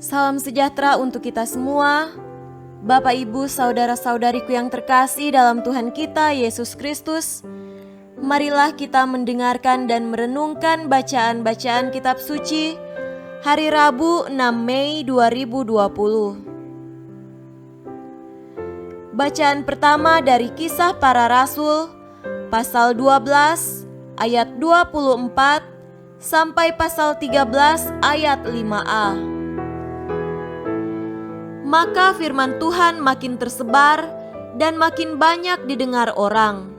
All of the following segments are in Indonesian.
Salam sejahtera untuk kita semua. Bapak, Ibu, saudara-saudariku yang terkasih dalam Tuhan kita Yesus Kristus, marilah kita mendengarkan dan merenungkan bacaan-bacaan kitab suci hari Rabu 6 Mei 2020. Bacaan pertama dari Kisah Para Rasul, pasal 12 ayat 24 sampai pasal 13 ayat 5a. Maka firman Tuhan makin tersebar dan makin banyak didengar orang.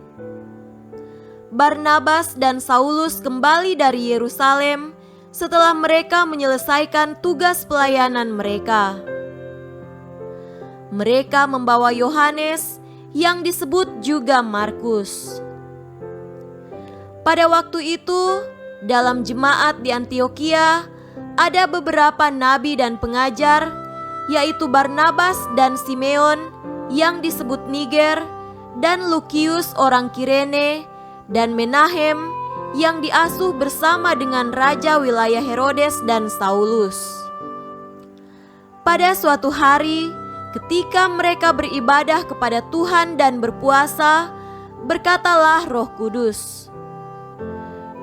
Barnabas dan Saulus kembali dari Yerusalem setelah mereka menyelesaikan tugas pelayanan mereka. Mereka membawa Yohanes yang disebut juga Markus. Pada waktu itu, dalam jemaat di Antiokhia ada beberapa nabi dan pengajar, yaitu Barnabas dan Simeon yang disebut Niger, dan Lukius orang Kirene, dan Menahem yang diasuh bersama dengan raja wilayah Herodes dan Saulus. Pada suatu hari, ketika mereka beribadah kepada Tuhan dan berpuasa, berkatalah Roh Kudus,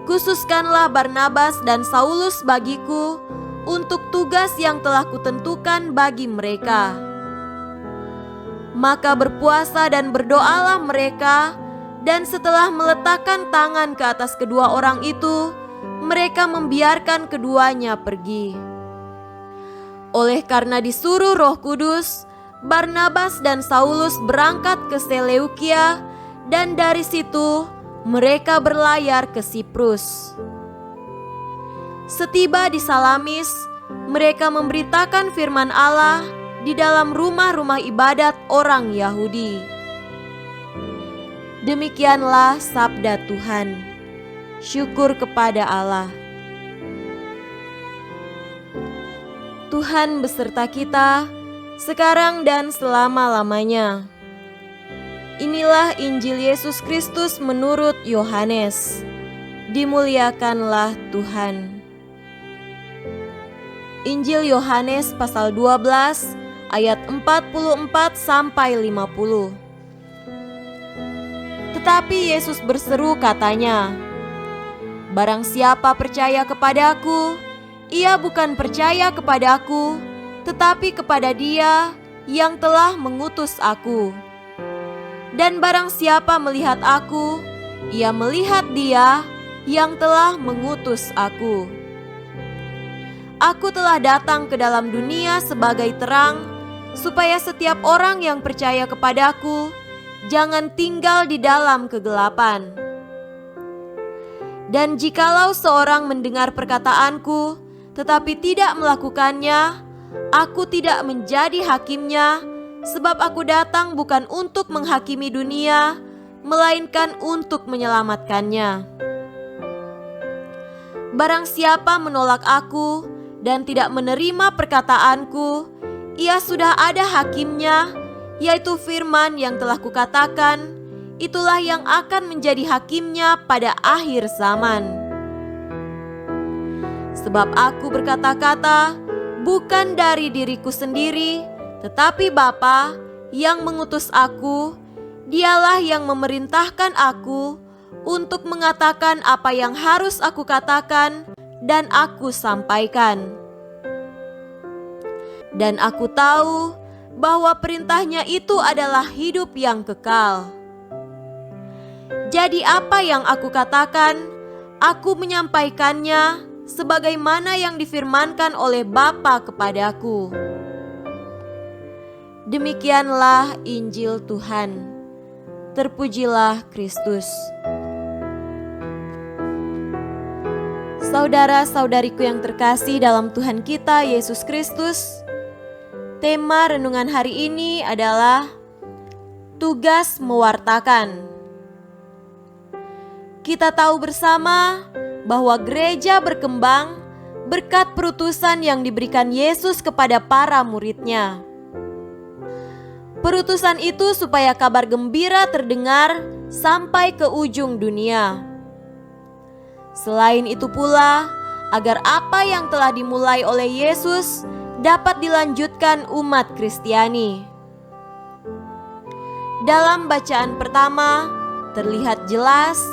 "Khususkanlah Barnabas dan Saulus bagiku untuk tugas yang telah kutentukan bagi mereka." Maka berpuasa dan berdoalah mereka, dan setelah meletakkan tangan ke atas kedua orang itu, mereka membiarkan keduanya pergi. Oleh karena disuruh Roh Kudus, Barnabas dan Saulus berangkat ke Seleukia, dan dari situ mereka berlayar ke Siprus. Setiba di Salamis, mereka memberitakan firman Allah di dalam rumah-rumah ibadat orang Yahudi. Demikianlah sabda Tuhan. Syukur kepada Allah. Tuhan beserta kita sekarang dan selama-lamanya. Inilah Injil Yesus Kristus menurut Yohanes. Dimuliakanlah Tuhan. Injil Yohanes pasal 12 ayat 44 sampai 50. Tetapi Yesus berseru katanya, "Barang siapa percaya kepadaku, ia bukan percaya kepadaku, tetapi kepada Dia yang telah mengutus aku. Dan barang siapa melihat aku, ia melihat Dia yang telah mengutus aku. Aku telah datang ke dalam dunia sebagai terang, supaya setiap orang yang percaya kepadaku jangan tinggal di dalam kegelapan. Dan jikalau seorang mendengar perkataanku, tetapi tidak melakukannya, aku tidak menjadi hakimnya, sebab aku datang bukan untuk menghakimi dunia, melainkan untuk menyelamatkannya. Barang siapa menolak aku dan tidak menerima perkataanku, ia sudah ada hakimnya, yaitu firman yang telah kukatakan, itulah yang akan menjadi hakimnya pada akhir zaman. Sebab aku berkata-kata bukan dari diriku sendiri, tetapi Bapa yang mengutus aku, Dialah yang memerintahkan aku untuk mengatakan apa yang harus aku katakan dan aku sampaikan. Dan aku tahu bahwa perintahnya itu adalah hidup yang kekal. Jadi apa yang aku katakan, aku menyampaikannya sebagaimana yang difirmankan oleh Bapa kepadaku." Demikianlah Injil Tuhan. Terpujilah Kristus. Saudara-saudariku yang terkasih dalam Tuhan kita Yesus Kristus, tema renungan hari ini adalah tugas mewartakan. Kita tahu bersama bahwa gereja berkembang berkat perutusan yang diberikan Yesus kepada para murid-Nya. Perutusan itu supaya kabar gembira terdengar sampai ke ujung dunia. Selain itu pula, agar apa yang telah dimulai oleh Yesus dapat dilanjutkan umat Kristiani. Dalam bacaan pertama, terlihat jelas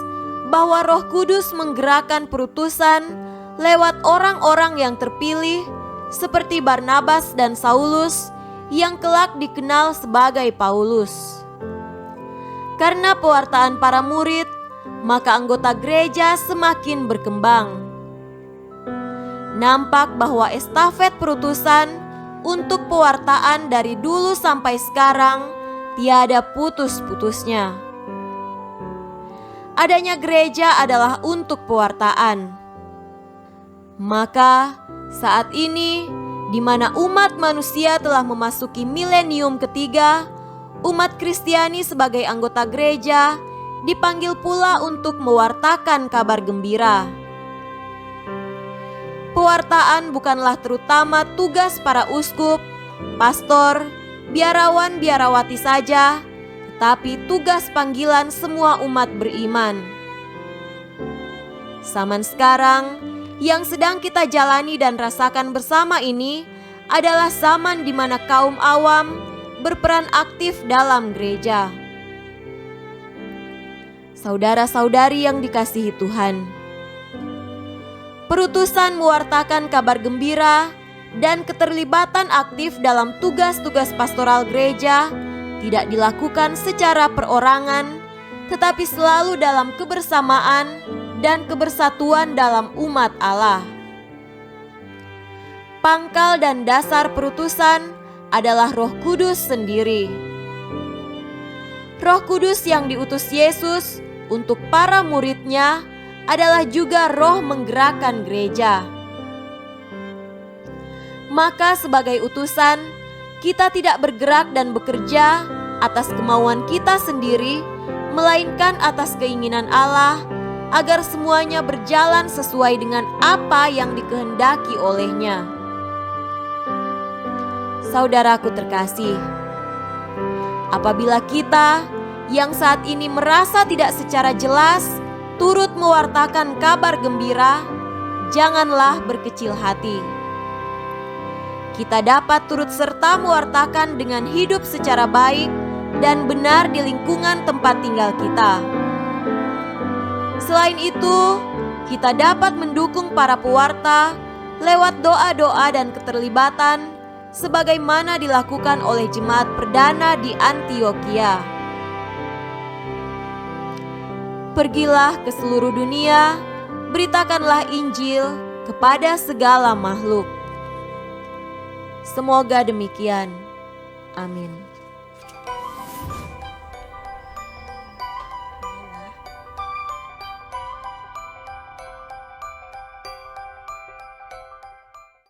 bahwa Roh Kudus menggerakkan perutusan lewat orang-orang yang terpilih seperti Barnabas dan Saulus yang kelak dikenal sebagai Paulus. Karena pewartaan para murid, maka anggota gereja semakin berkembang. Nampak bahwa estafet perutusan untuk pewartaan dari dulu sampai sekarang tiada putus-putusnya. Adanya gereja adalah untuk pewartaan. Maka saat ini, di mana umat manusia telah memasuki milenium ketiga, umat Kristiani sebagai anggota gereja dipanggil pula untuk mewartakan kabar gembira. Pewartaan bukanlah terutama tugas para uskup, pastor, biarawan-biarawati saja, tetapi tugas panggilan semua umat beriman. Zaman sekarang yang sedang kita jalani dan rasakan bersama ini adalah zaman di mana kaum awam berperan aktif dalam gereja. Saudara-saudari yang dikasihi Tuhan, perutusan mewartakan kabar gembira dan keterlibatan aktif dalam tugas-tugas pastoral gereja tidak dilakukan secara perorangan, tetapi selalu dalam kebersamaan dan kebersatuan dalam umat Allah. Pangkal dan dasar perutusan adalah Roh Kudus sendiri. Roh Kudus yang diutus Yesus untuk para muridnya adalah juga roh menggerakkan gereja. Maka sebagai utusan, kita tidak bergerak dan bekerja atas kemauan kita sendiri, melainkan atas keinginan Allah, agar semuanya berjalan sesuai dengan apa yang dikehendaki oleh-Nya. Saudaraku terkasih, apabila kita yang saat ini merasa tidak secara jelas turut mewartakan kabar gembira, janganlah berkecil hati. Kita dapat turut serta mewartakan dengan hidup secara baik dan benar di lingkungan tempat tinggal kita. Selain itu, kita dapat mendukung para pewarta lewat doa-doa dan keterlibatan sebagaimana dilakukan oleh jemaat perdana di Antiokhia. Pergilah ke seluruh dunia, beritakanlah Injil kepada segala makhluk. Semoga demikian. Amin.